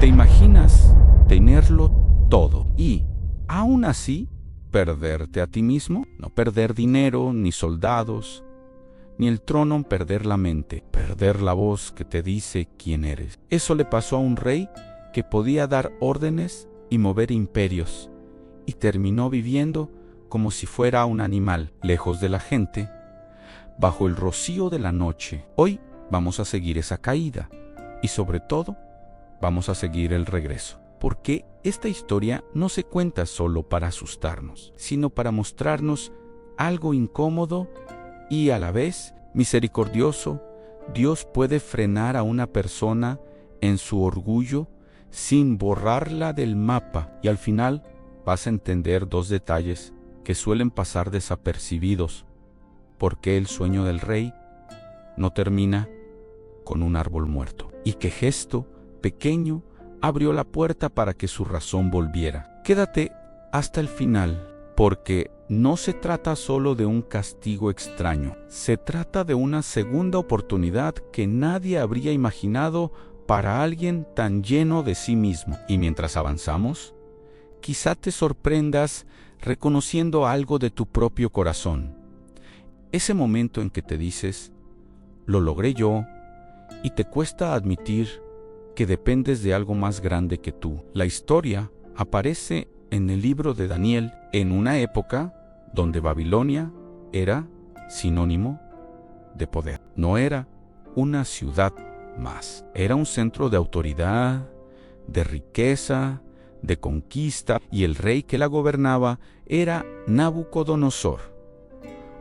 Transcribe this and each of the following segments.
¿Te imaginas tenerlo todo y, aún así, perderte a ti mismo? No perder dinero, ni soldados, ni el trono, perder la mente, perder la voz que te dice quién eres. Eso le pasó a un rey que podía dar órdenes y mover imperios, y terminó viviendo como si fuera un animal, lejos de la gente, bajo el rocío de la noche. Hoy vamos a seguir esa caída, y sobre todo, vamos a seguir el regreso. Porque esta historia no se cuenta solo para asustarnos, sino para mostrarnos algo incómodo y a la vez misericordioso. Dios puede frenar a una persona en su orgullo sin borrarla del mapa, y al final vas a entender dos detalles que suelen pasar desapercibidos. ¿Por qué el sueño del rey no termina con un árbol muerto? Y qué gesto pequeño abrió la puerta para que su razón volviera. Quédate hasta el final, porque no se trata solo de un castigo extraño. Se trata de una segunda oportunidad que nadie habría imaginado para alguien tan lleno de sí mismo. Y mientras avanzamos, quizá te sorprendas reconociendo algo de tu propio corazón. Ese momento en que te dices, lo logré yo, y te cuesta admitir que dependes de algo más grande que tú. La historia aparece en el libro de Daniel, en una época donde Babilonia era sinónimo de poder. No era una ciudad más, era un centro de autoridad, de riqueza, de conquista, y el rey que la gobernaba era Nabucodonosor,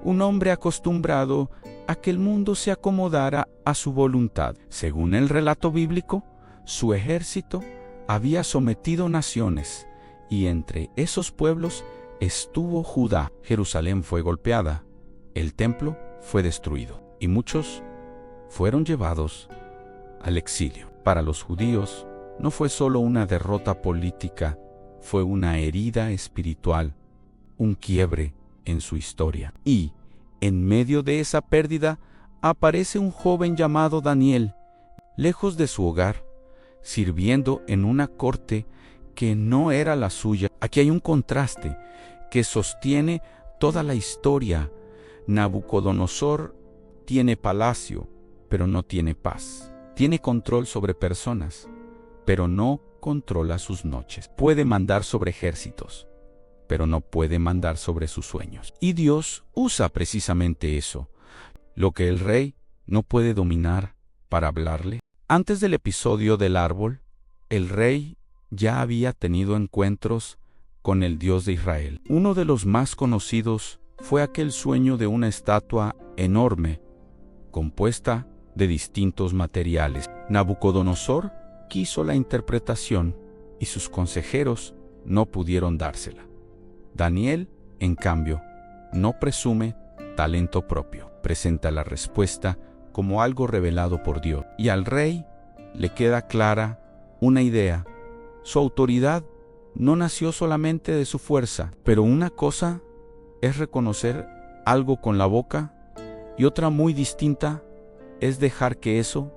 un hombre acostumbrado a que el mundo se acomodara a su voluntad. Según el relato bíblico, su ejército había sometido naciones, y entre esos pueblos estuvo Judá. Jerusalén fue golpeada, el templo fue destruido, y muchos fueron llevados al exilio. Para los judíos, no fue solo una derrota política, fue una herida espiritual, un quiebre en su historia. Y, en medio de esa pérdida, aparece un joven llamado Daniel, lejos de su hogar, sirviendo en una corte que no era la suya. Aquí hay un contraste que sostiene toda la historia. Nabucodonosor tiene palacio, pero no tiene paz. Tiene control sobre personas, pero no controla sus noches. Puede mandar sobre ejércitos, pero no puede mandar sobre sus sueños. Y Dios usa precisamente eso, lo que el rey no puede dominar, para hablarle. Antes del episodio del árbol, el rey ya había tenido encuentros con el Dios de Israel. Uno de los más conocidos fue aquel sueño de una estatua enorme, compuesta de distintos materiales. Nabucodonosor quiso la interpretación y sus consejeros no pudieron dársela. Daniel, en cambio, no presume talento propio. Presenta la respuesta como algo revelado por Dios. Y al rey le queda clara una idea. Su autoridad no nació solamente de su fuerza, pero una cosa es reconocer algo con la boca y otra muy distinta es dejar que eso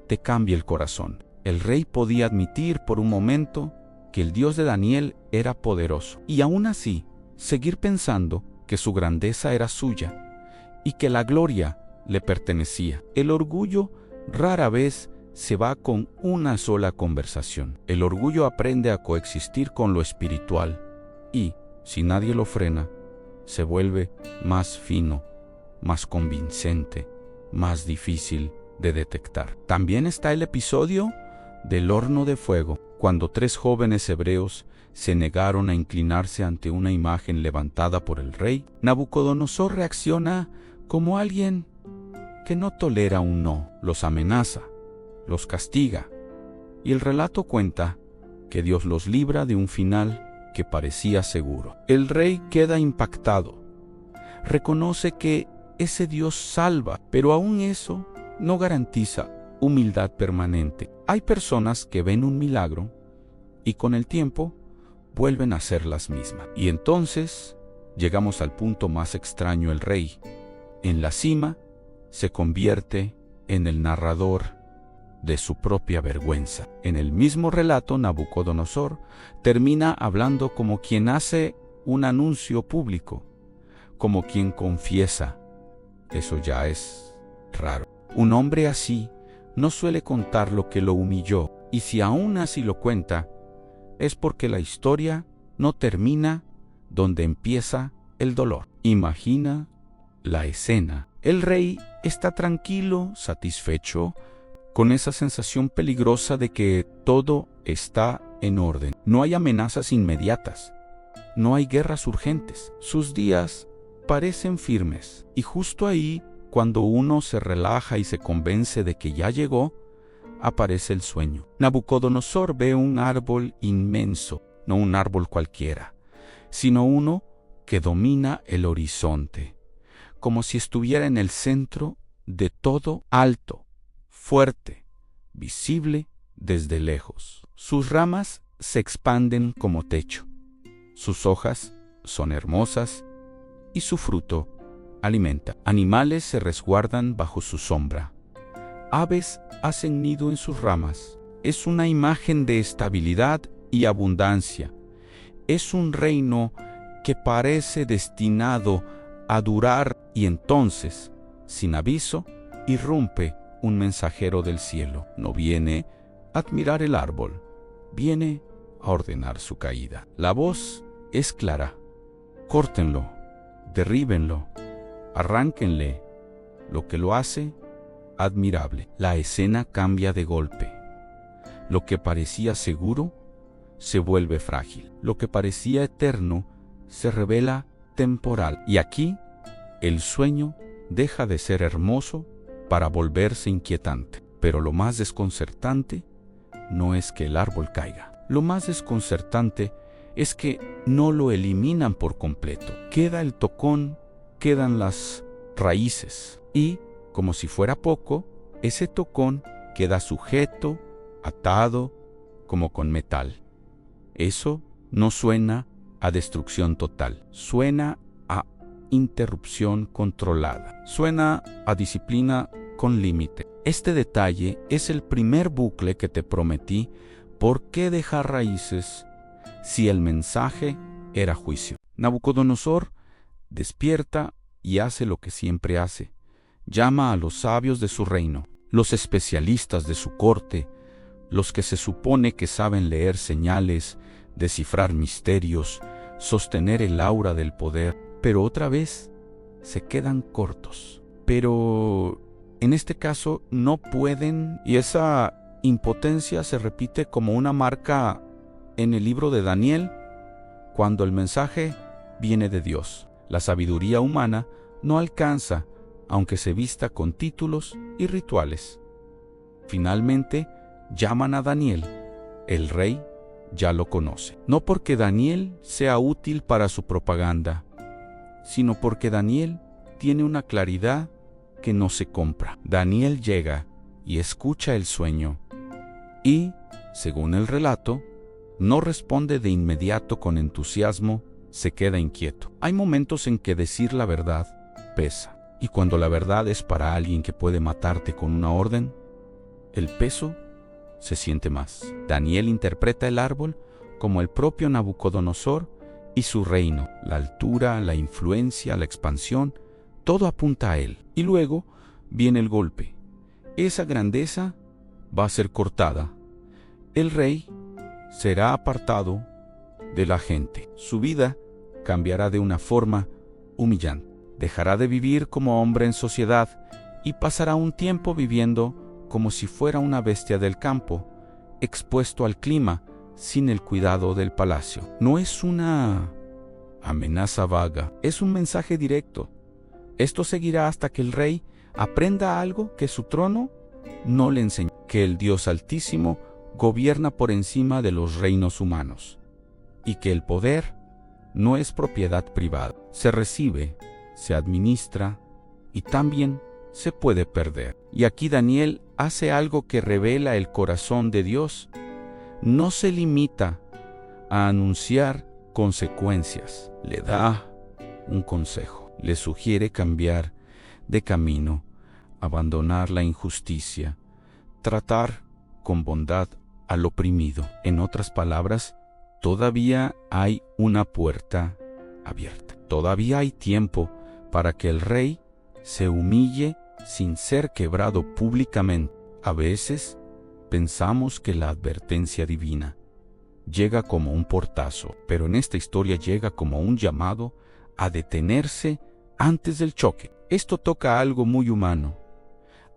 te cambie el corazón. El rey podía admitir por un momento que el Dios de Daniel era poderoso, y aún así seguir pensando que su grandeza era suya y que la gloria le pertenecía. El orgullo rara vez se va con una sola conversación. El orgullo aprende a coexistir con lo espiritual y, si nadie lo frena, se vuelve más fino, más convincente, más difícil de detectar. También está el episodio del horno de fuego, cuando 3 jóvenes hebreos se negaron a inclinarse ante una imagen levantada por el rey. Nabucodonosor reacciona como alguien que no tolera un no, los amenaza, los castiga, y el relato cuenta que Dios los libra de un final que parecía seguro. El rey queda impactado, reconoce que ese Dios salva, pero aún eso no garantiza humildad permanente. Hay personas que ven un milagro y con el tiempo vuelven a ser las mismas. Y entonces llegamos al punto más extraño. El rey, en la cima, se convierte en el narrador de su propia vergüenza. En el mismo relato, Nabucodonosor termina hablando como quien hace un anuncio público, como quien confiesa. Eso ya es raro. Un hombre así no suele contar lo que lo humilló, y si aún así lo cuenta, es porque la historia no termina donde empieza el dolor. Imagina la escena. El rey está tranquilo, satisfecho, con esa sensación peligrosa de que todo está en orden. No hay amenazas inmediatas, no hay guerras urgentes. Sus días parecen firmes, y justo ahí, cuando uno se relaja y se convence de que ya llegó, aparece el sueño. Nabucodonosor ve un árbol inmenso, no un árbol cualquiera, sino uno que domina el horizonte, como si estuviera en el centro de todo, alto, fuerte, visible desde lejos. Sus ramas se expanden como techo, sus hojas son hermosas y su fruto alimenta. Animales se resguardan bajo su sombra. Aves hacen nido en sus ramas. Es una imagen de estabilidad y abundancia. Es un reino que parece destinado a durar, y entonces, sin aviso, irrumpe un mensajero del cielo. No viene a admirar el árbol, viene a ordenar su caída. La voz es clara: córtenlo, derríbenlo, arránquenle. Lo que lo hace admirable. La escena cambia de golpe. Lo que parecía seguro se vuelve frágil. Lo que parecía eterno se revela temporal. Y aquí, el sueño deja de ser hermoso para volverse inquietante. Pero lo más desconcertante no es que el árbol caiga. Lo más desconcertante es que no lo eliminan por completo. Queda el tocón, quedan las raíces. Y, como si fuera poco, ese tocón queda sujeto, atado, como con metal. Eso no suena a destrucción total, suena a interrupción controlada, suena a disciplina con límite. Este detalle es el primer bucle que te prometí. ¿Por qué dejar raíces si el mensaje era juicio? Nabucodonosor despierta y hace lo que siempre hace. Llama a los sabios de su reino, los especialistas de su corte, los que se supone que saben leer señales, descifrar misterios, sostener el aura del poder, pero otra vez se quedan cortos. Pero en este caso no pueden, y esa impotencia se repite como una marca en el libro de Daniel, cuando el mensaje viene de Dios. La sabiduría humana no alcanza, aunque se vista con títulos y rituales. Finalmente, llaman a Daniel. El rey ya lo conoce. No porque Daniel sea útil para su propaganda, sino porque Daniel tiene una claridad que no se compra. Daniel llega y escucha el sueño y, según el relato, no responde de inmediato con entusiasmo, se queda inquieto. Hay momentos en que decir la verdad pesa. Y cuando la verdad es para alguien que puede matarte con una orden, el peso se siente más. Daniel interpreta el árbol como el propio Nabucodonosor y su reino. La altura, la influencia, la expansión, todo apunta a él. Y luego viene el golpe. Esa grandeza va a ser cortada. El rey será apartado de la gente. Su vida cambiará de una forma humillante. Dejará de vivir como hombre en sociedad y pasará un tiempo viviendo como si fuera una bestia del campo, expuesto al clima, sin el cuidado del palacio. No es una amenaza vaga, es un mensaje directo. Esto seguirá hasta que el rey aprenda algo que su trono no le enseñó: que el Dios Altísimo gobierna por encima de los reinos humanos y que el poder no es propiedad privada. Se recibe, se administra y también se puede perder. Y aquí Daniel hace algo que revela el corazón de Dios. No se limita a anunciar consecuencias, le da un consejo, le sugiere cambiar de camino, abandonar la injusticia, tratar con bondad al oprimido. En otras palabras, todavía hay una puerta abierta. Todavía hay tiempo para que el rey se humille sin ser quebrado públicamente. A veces pensamos que la advertencia divina llega como un portazo, pero en esta historia llega como un llamado a detenerse antes del choque. Esto toca algo muy humano.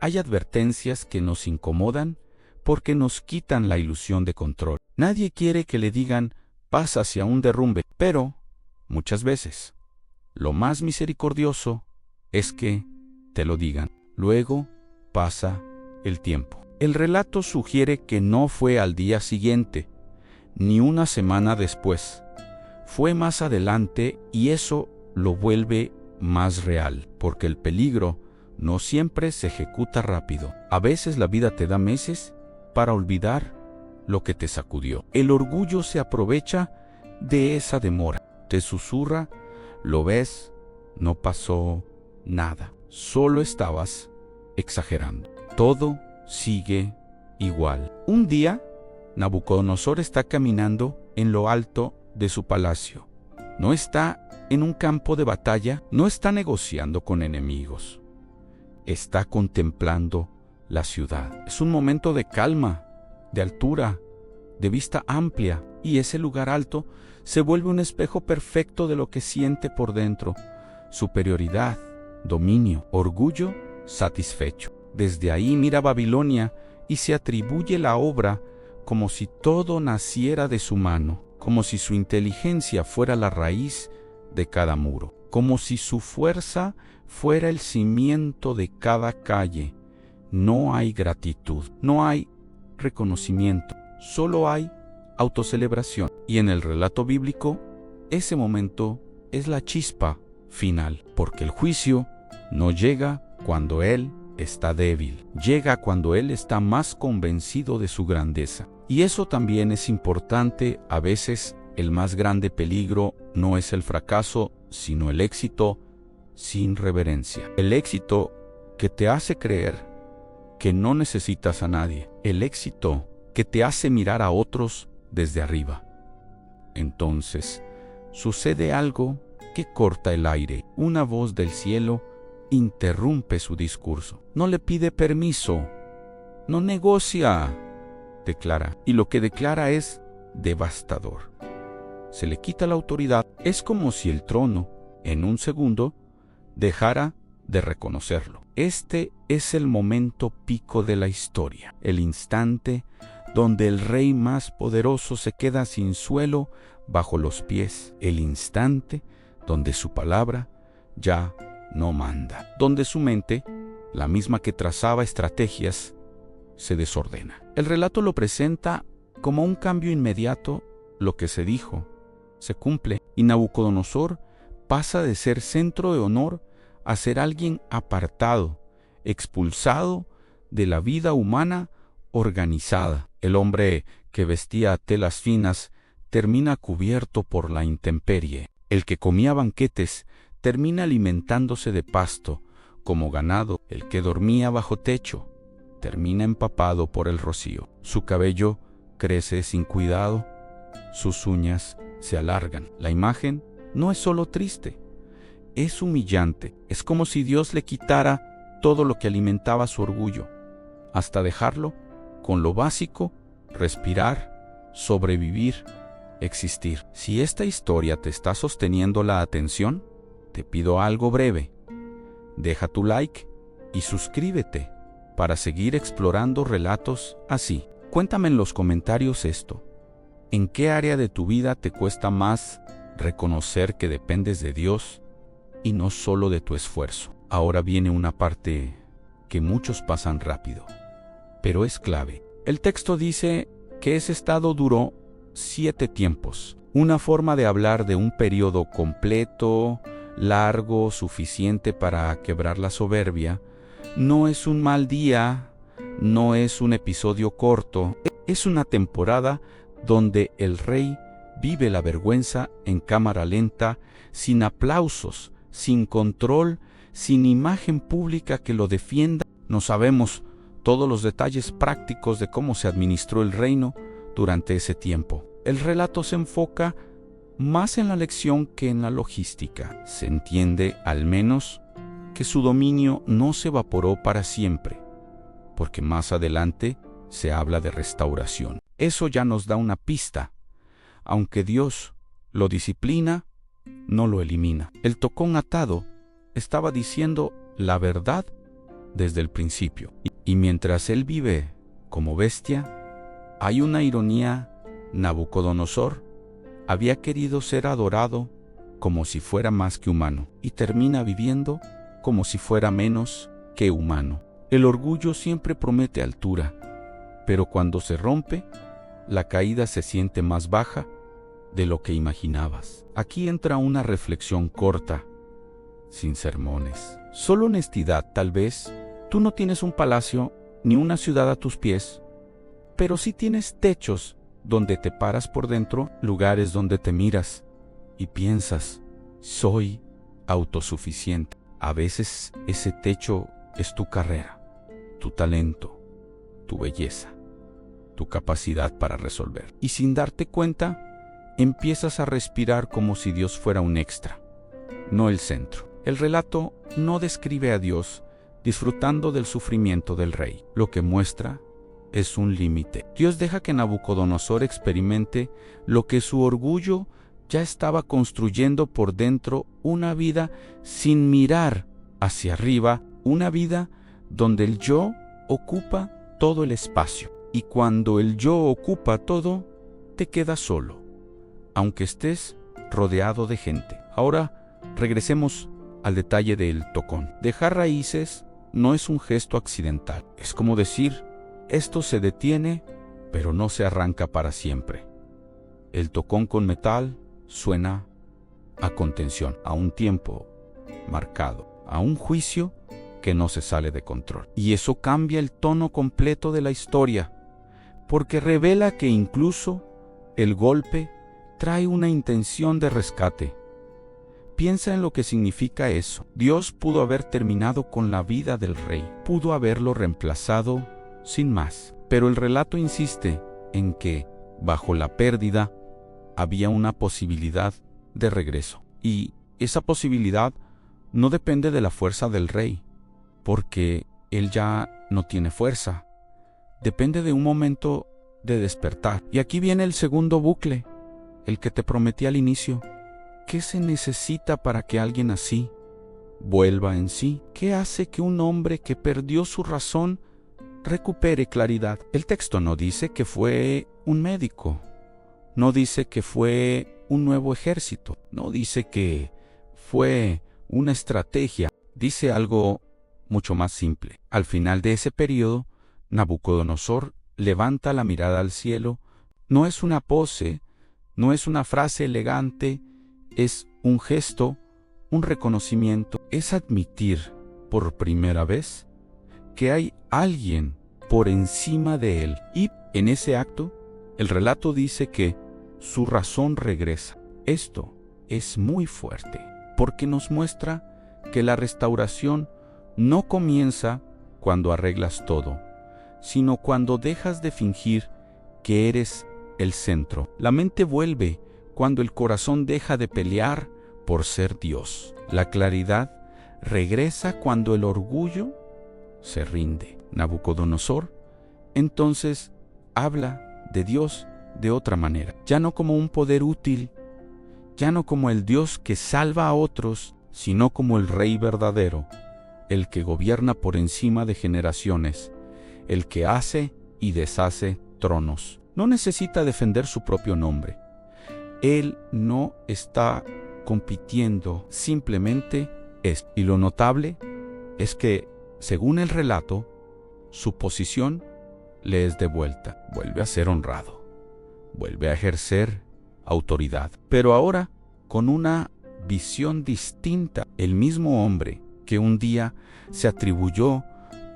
Hay advertencias que nos incomodan porque nos quitan la ilusión de control. Nadie quiere que le digan, pasa hacia un derrumbe, pero muchas veces lo más misericordioso es que te lo digan. Luego pasa el tiempo. El relato sugiere que no fue al día siguiente, ni una semana después. Fue más adelante y eso lo vuelve más real, porque el peligro no siempre se ejecuta rápido. A veces la vida te da meses para olvidar lo que te sacudió. El orgullo se aprovecha de esa demora. Te susurra, lo ves, no pasó nada. Solo estabas exagerando. Todo sigue igual. Un día, Nabucodonosor está caminando en lo alto de su palacio. No está en un campo de batalla, no está negociando con enemigos. Está contemplando la ciudad. Es un momento de calma, de altura, de vista amplia, y ese lugar alto se vuelve un espejo perfecto de lo que siente por dentro: superioridad, dominio, orgullo, satisfecho. Desde ahí mira Babilonia y se atribuye la obra como si todo naciera de su mano, como si su inteligencia fuera la raíz de cada muro, como si su fuerza fuera el cimiento de cada calle. No hay gratitud, no hay reconocimiento, solo hay autocelebración. Y en el relato bíblico, ese momento es la chispa final, porque el juicio no llega cuando él está débil, llega cuando él está más convencido de su grandeza. Y eso también es importante. A veces el más grande peligro no es el fracaso, sino el éxito sin reverencia. El éxito que te hace creer que no necesitas a nadie. El éxito que te hace mirar a otros desde arriba. Entonces, sucede algo que corta el aire. Una voz del cielo interrumpe su discurso. No le pide permiso, no negocia, declara. Y lo que declara es devastador. Se le quita la autoridad. Es como si el trono, en un segundo, dejara de reconocerlo. Este es el momento pico de la historia, el instante donde el rey más poderoso se queda sin suelo bajo los pies, el instante donde su palabra ya no manda, donde su mente, la misma que trazaba estrategias, se desordena. El relato lo presenta como un cambio inmediato. Lo que se dijo se cumple y Nabucodonosor pasa de ser centro de honor a ser alguien apartado, expulsado de la vida humana organizada. El hombre que vestía telas finas termina cubierto por la intemperie. El que comía banquetes termina alimentándose de pasto como ganado. El que dormía bajo techo termina empapado por el rocío. Su cabello crece sin cuidado, sus uñas se alargan. La imagen no es solo triste, es humillante. Es como si Dios le quitara todo lo que alimentaba su orgullo, hasta dejarlo con lo básico: respirar, sobrevivir, existir. Si esta historia te está sosteniendo la atención, te pido algo breve. Deja tu like y suscríbete para seguir explorando relatos así. Cuéntame en los comentarios esto. ¿En qué área de tu vida te cuesta más reconocer que dependes de Dios y no solo de tu esfuerzo? Ahora viene una parte que muchos pasan rápido, pero es clave. El texto dice que ese estado duró 7 tiempos. Una forma de hablar de un periodo completo, largo, suficiente para quebrar la soberbia. No es un mal día, no es un episodio corto, es una temporada donde el rey vive la vergüenza en cámara lenta, sin aplausos, sin control, sin imagen pública que lo defienda. No sabemos todos los detalles prácticos de cómo se administró el reino durante ese tiempo. El relato se enfoca más en la lección que en la logística. Se entiende, al menos, que su dominio no se evaporó para siempre, porque más adelante se habla de restauración. Eso ya nos da una pista. Aunque Dios lo disciplina, no lo elimina. El tocón atado estaba diciendo la verdad desde el principio. Y mientras él vive como bestia, hay una ironía. Nabucodonosor había querido ser adorado como si fuera más que humano y termina viviendo como si fuera menos que humano. El orgullo siempre promete altura, pero cuando se rompe, la caída se siente más baja de lo que imaginabas. Aquí entra una reflexión corta, sin sermones. Solo honestidad, tal vez. Tú no tienes un palacio ni una ciudad a tus pies, pero sí tienes techos donde te paras por dentro, lugares donde te miras y piensas, soy autosuficiente. A veces ese techo es tu carrera, tu talento, tu belleza, tu capacidad para resolver. Y sin darte cuenta, empiezas a respirar como si Dios fuera un extra, no el centro. El relato no describe a Dios disfrutando del sufrimiento del rey. Lo que muestra es un límite. Dios deja que Nabucodonosor experimente lo que su orgullo ya estaba construyendo por dentro, una vida sin mirar hacia arriba, una vida donde el yo ocupa todo el espacio. Y cuando el yo ocupa todo, te quedas solo, aunque estés rodeado de gente. Ahora regresemos al detalle del tocón. Dejar raíces no es un gesto accidental. Es como decir, esto se detiene, pero no se arranca para siempre. El tocón con metal suena a contención, a un tiempo marcado, a un juicio que no se sale de control. Y eso cambia el tono completo de la historia, porque revela que incluso el golpe trae una intención de rescate. Piensa en lo que significa eso. Dios pudo haber terminado con la vida del rey, pudo haberlo reemplazado sin más. Pero el relato insiste en que, bajo la pérdida, había una posibilidad de regreso. Y esa posibilidad no depende de la fuerza del rey, porque él ya no tiene fuerza. Depende de un momento de despertar. Y aquí viene el segundo bucle, el que te prometí al inicio. ¿Qué se necesita para que alguien así vuelva en sí? ¿Qué hace que un hombre que perdió su razón recupere claridad? El texto no dice que fue un médico, no dice que fue un nuevo ejército, no dice que fue una estrategia, dice algo mucho más simple. Al final de ese periodo, Nabucodonosor levanta la mirada al cielo. No es una pose, no es una frase elegante, es un gesto, un reconocimiento. Es admitir por primera vez que hay alguien por encima de él. Y en ese acto, el relato dice que su razón regresa. Esto es muy fuerte, porque nos muestra que la restauración no comienza cuando arreglas todo, sino cuando dejas de fingir que eres el centro. La mente vuelve cuando el corazón deja de pelear por ser Dios. La claridad regresa cuando el orgullo se rinde. Nabucodonosor entonces habla de Dios de otra manera, ya no como un poder útil, ya no como el Dios que salva a otros, sino como el Rey verdadero, el que gobierna por encima de generaciones, el que hace y deshace tronos. No necesita defender su propio nombre. Él no está compitiendo, simplemente es. Y lo notable es que, según el relato, su posición le es devuelta. Vuelve a ser honrado, vuelve a ejercer autoridad, pero ahora con una visión distinta. El mismo hombre que un día se atribuyó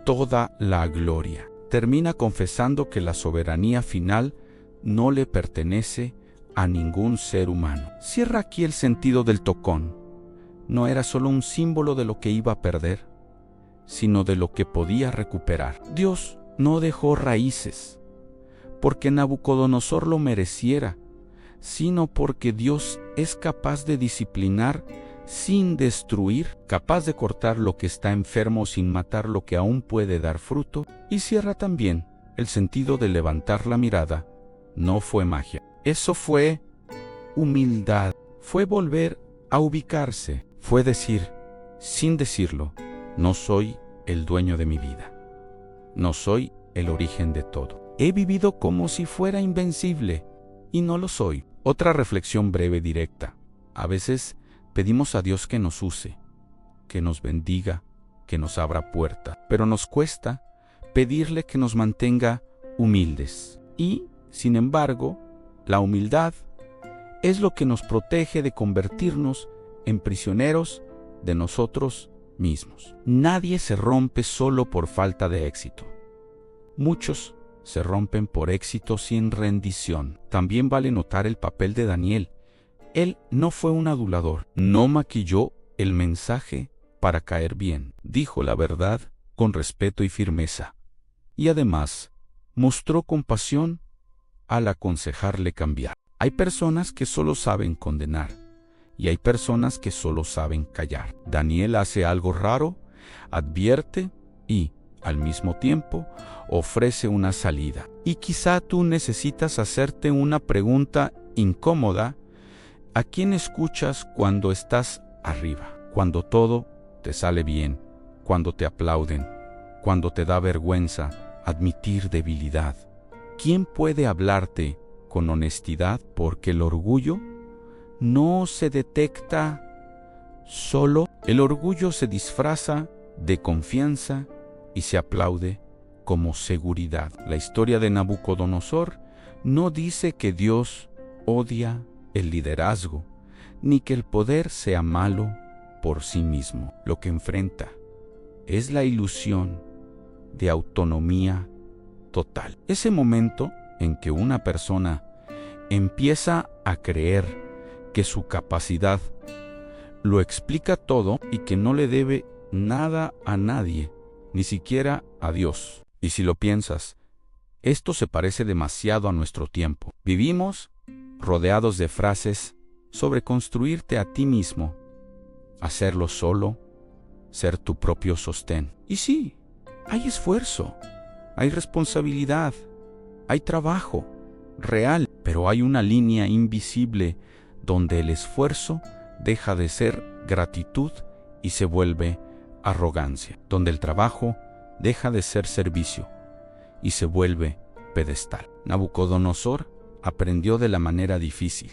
toda la gloria termina confesando que la soberanía final no le pertenece a ningún ser humano. Cierra aquí el sentido del tocón. No era solo un símbolo de lo que iba a perder, sino de lo que podía recuperar. Dios no dejó raíces, porque Nabucodonosor lo mereciera, sino porque Dios es capaz de disciplinar sin destruir, capaz de cortar lo que está enfermo sin matar lo que aún puede dar fruto, y cierra también el sentido de levantar la mirada. No fue magia. Eso fue humildad. Fue volver a ubicarse. Fue decir, sin decirlo, no soy el dueño de mi vida. No soy el origen de todo. He vivido como si fuera invencible, y no lo soy. Otra reflexión breve directa. A veces pedimos a Dios que nos use, que nos bendiga, que nos abra puertas, pero nos cuesta pedirle que nos mantenga humildes. Y, sin embargo, la humildad es lo que nos protege de convertirnos en prisioneros de nosotros mismos. Nadie se rompe solo por falta de éxito. Muchos se rompen por éxito sin rendición. También vale notar el papel de Daniel. Él no fue un adulador, no maquilló el mensaje para caer bien. Dijo la verdad con respeto y firmeza. Y además, mostró compasión al aconsejarle cambiar. Hay personas que solo saben condenar, y hay personas que solo saben callar. Daniel hace algo raro, advierte y, al mismo tiempo, ofrece una salida. Y quizá tú necesitas hacerte una pregunta incómoda. ¿A quién escuchas cuando estás arriba? Cuando todo te sale bien, cuando te aplauden, cuando te da vergüenza admitir debilidad. ¿Quién puede hablarte con honestidad? Porque el orgullo no se detecta solo. El orgullo se disfraza de confianza y se aplaude como seguridad. La historia de Nabucodonosor no dice que Dios odia el liderazgo, ni que el poder sea malo por sí mismo. Lo que enfrenta es la ilusión de autonomía total. Ese momento en que una persona empieza a creer que su capacidad lo explica todo y que no le debe nada a nadie, ni siquiera a Dios. Y si lo piensas, esto se parece demasiado a nuestro tiempo. Vivimos rodeados de frases sobre construirte a ti mismo, hacerlo solo, ser tu propio sostén. Y sí, hay esfuerzo, hay responsabilidad, hay trabajo real, pero hay una línea invisible donde el esfuerzo deja de ser gratitud y se vuelve arrogancia, donde el trabajo deja de ser servicio y se vuelve pedestal. Nabucodonosor aprendió de la manera difícil,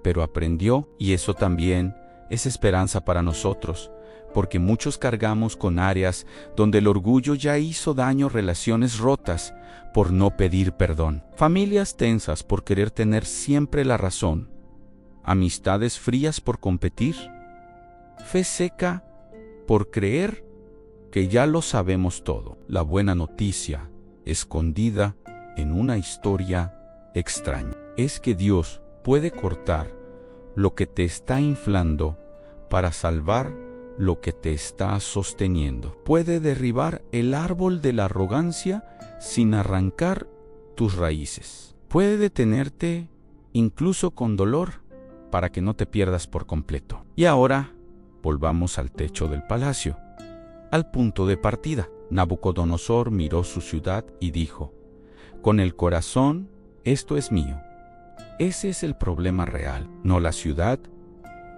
pero aprendió, y eso también es esperanza para nosotros, porque muchos cargamos con áreas donde el orgullo ya hizo daño, relaciones rotas por no pedir perdón, familias tensas por querer tener siempre la razón, amistades frías por competir, fe seca por creer que ya lo sabemos todo. La buena noticia, escondida en una historia extraña, es que Dios puede cortar lo que te está inflando para salvar lo que te está sosteniendo. Puede derribar el árbol de la arrogancia sin arrancar tus raíces. Puede detenerte incluso con dolor para que no te pierdas por completo. Y ahora volvamos al techo del palacio, al punto de partida. Nabucodonosor miró su ciudad y dijo: con el corazón, esto es mío. Ese es el problema real, no la ciudad,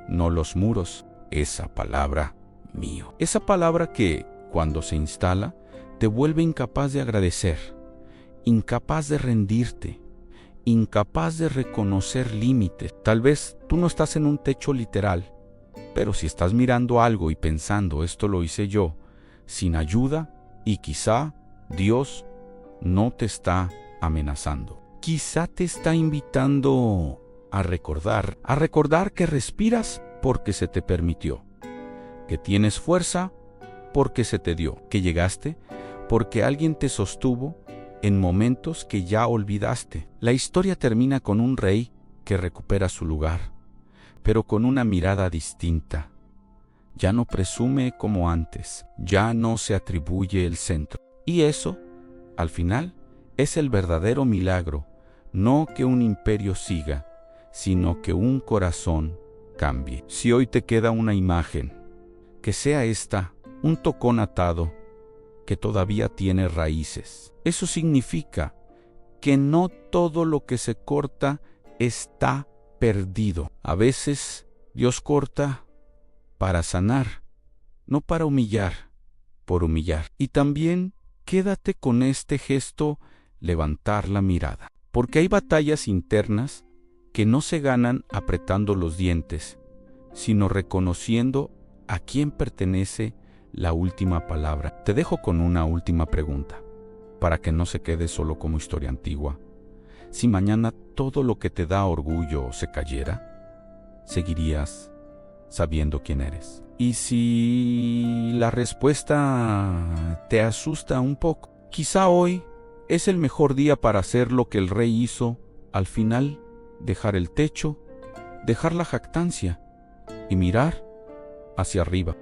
no los muros, esa palabra mío. Esa palabra que, cuando se instala, te vuelve incapaz de agradecer, incapaz de rendirte, incapaz de reconocer límites. Tal vez tú no estás en un techo literal, pero si estás mirando algo y pensando, esto lo hice yo, sin ayuda, y quizá Dios no te está amenazando. Quizá te está invitando a recordar que respiras porque se te permitió, que tienes fuerza porque se te dio, que llegaste porque alguien te sostuvo en momentos que ya olvidaste. La historia termina con un rey que recupera su lugar, pero con una mirada distinta. Ya no presume como antes, ya no se atribuye el centro. Y eso Al final, es el verdadero milagro, no que un imperio siga, sino que un corazón cambie. Si hoy te queda una imagen, que sea esta, un tocón atado, que todavía tiene raíces. Eso significa que no todo lo que se corta está perdido. A veces Dios corta para sanar, no para humillar, por humillar. Y también quédate con este gesto, levantar la mirada. Porque hay batallas internas que no se ganan apretando los dientes, sino reconociendo a quién pertenece la última palabra. Te dejo con una última pregunta, para que no se quede solo como historia antigua. Si mañana todo lo que te da orgullo se cayera, ¿seguirías sabiendo quién eres? Y si la respuesta te asusta un poco, quizá hoy es el mejor día para hacer lo que el rey hizo al final, dejar el techo, dejar la jactancia y mirar hacia arriba.